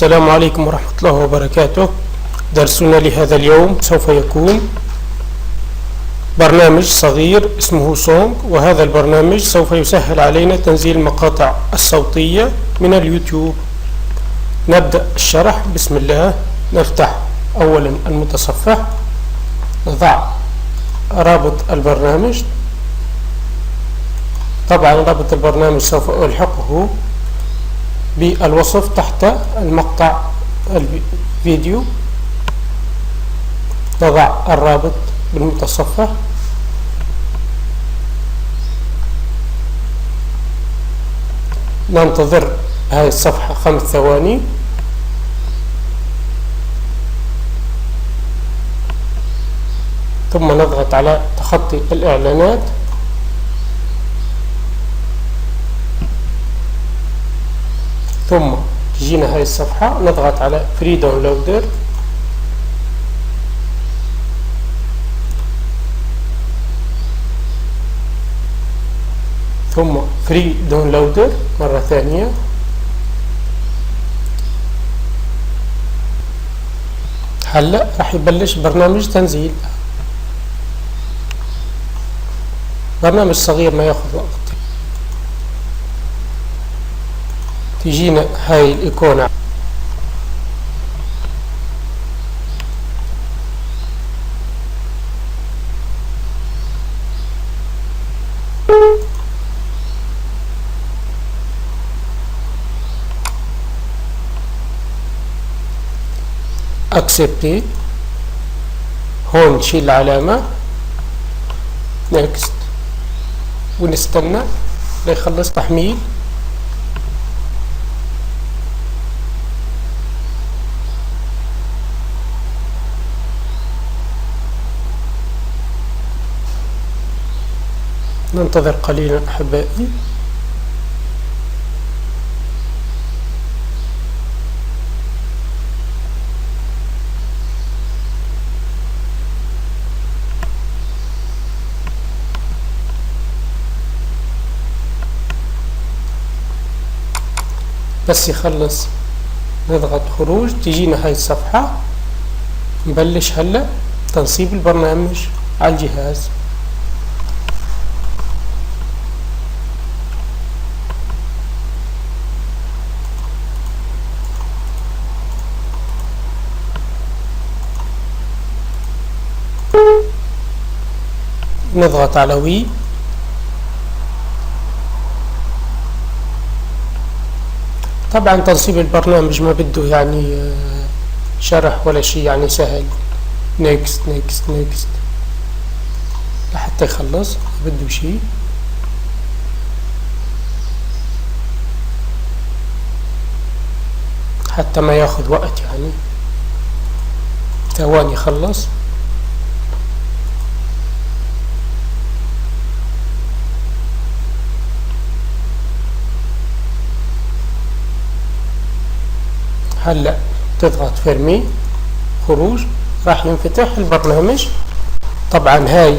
السلام عليكم ورحمة الله وبركاته. درسنا لهذا اليوم سوف يكون برنامج صغير اسمه سونج، وهذا البرنامج سوف يسهل علينا تنزيل المقاطع الصوتية من اليوتيوب. نبدأ الشرح. بسم الله. نفتح أولا المتصفح، نضع رابط البرنامج. طبعا رابط البرنامج سوف ألحقه بالوصف تحت المقطع الفيديو. نضع الرابط بالمتصفح. ننتظر هذه الصفحة 5 ثواني. ثم نضغط على تخطي الإعلانات. ثم تجينا هاي الصفحة، نضغط على فري داونلودر. ثم فري داونلودر مرة ثانية. هلا راح يبلش برنامج تنزيل. برنامج صغير ما ياخذ وقت. تجينا هاي الإيقونة accept. هون نشيل العلامة next ونستنى ليخلص تحميل. ننتظر قليلا أحبائي. بس يخلص نضغط خروج. تجينا هاي الصفحة. نبلش هلا تنصيب البرنامج على الجهاز. نضغط على وي. طبعا تنصيب البرنامج ما بده يعني شرح ولا شيء، يعني سهل. نيكست نيكست نيكست لحتى يخلص، ما بده شيء. حتى ما ياخذ وقت، يعني ثواني يخلص. هلا تضغط فرمي خروج، راح ينفتح البرنامج. طبعا هاي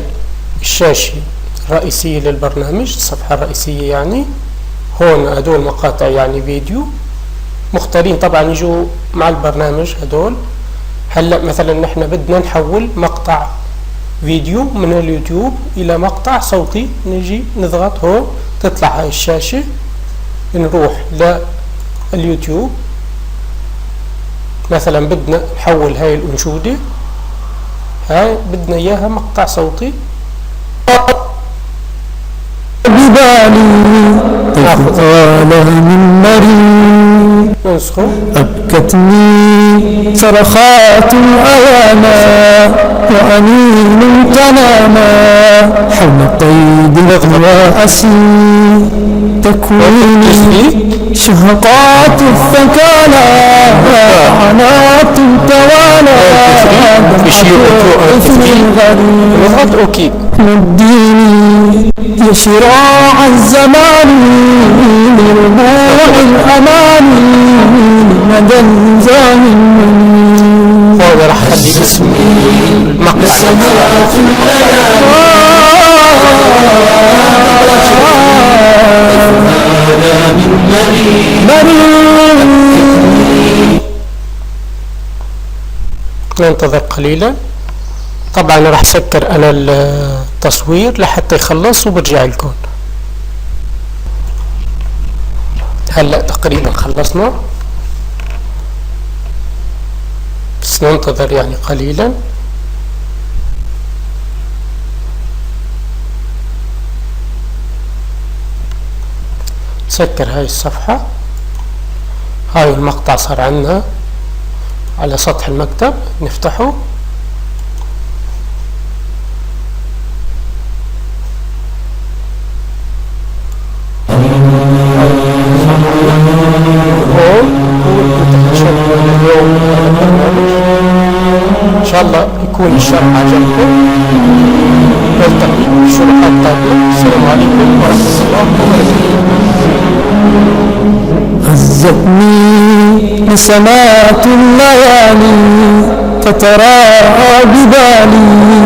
الشاشة الرئيسية للبرنامج، الصفحة الرئيسية يعني. هون هدول مقاطع يعني فيديو مختارين طبعا يجوا مع البرنامج هدول. هلا مثلا نحن بدنا نحول مقطع فيديو من اليوتيوب الى مقطع صوتي، نجي نضغط هون تطلع هاي الشاشة. نروح لليوتيوب. مثلا بدنا نحول هاي الأنشودة، هاي بدنا إياها مقطع صوتي. ببالي تفعال من مريض ننسخه. أبكتني صرخات الأياما وأنين تناما حول قيد وأسي تكويني شهقات الثكالى عنات توالى نضغط اوكي. مديني يا شراع الزمان لربوع الأمان مدى الزامن. هذا راح اخلي اسمي مقطع. ننتظر قليلا. طبعا راح سكر انا التصوير لحتى يخلص وبرجع لكم. هلا تقريبا خلصنا، بس ننتظر يعني قليلا. سكر هاي الصفحة. هاي المقطع صار عندنا على سطح المكتب، نفتحه. إن شاء الله يكون الشرح عجبكم. نلتقي في شروحات قادمة. السلام عليكم ورحمة الله وبركاته. هزتني نسمات الليالي تتراءى ببالي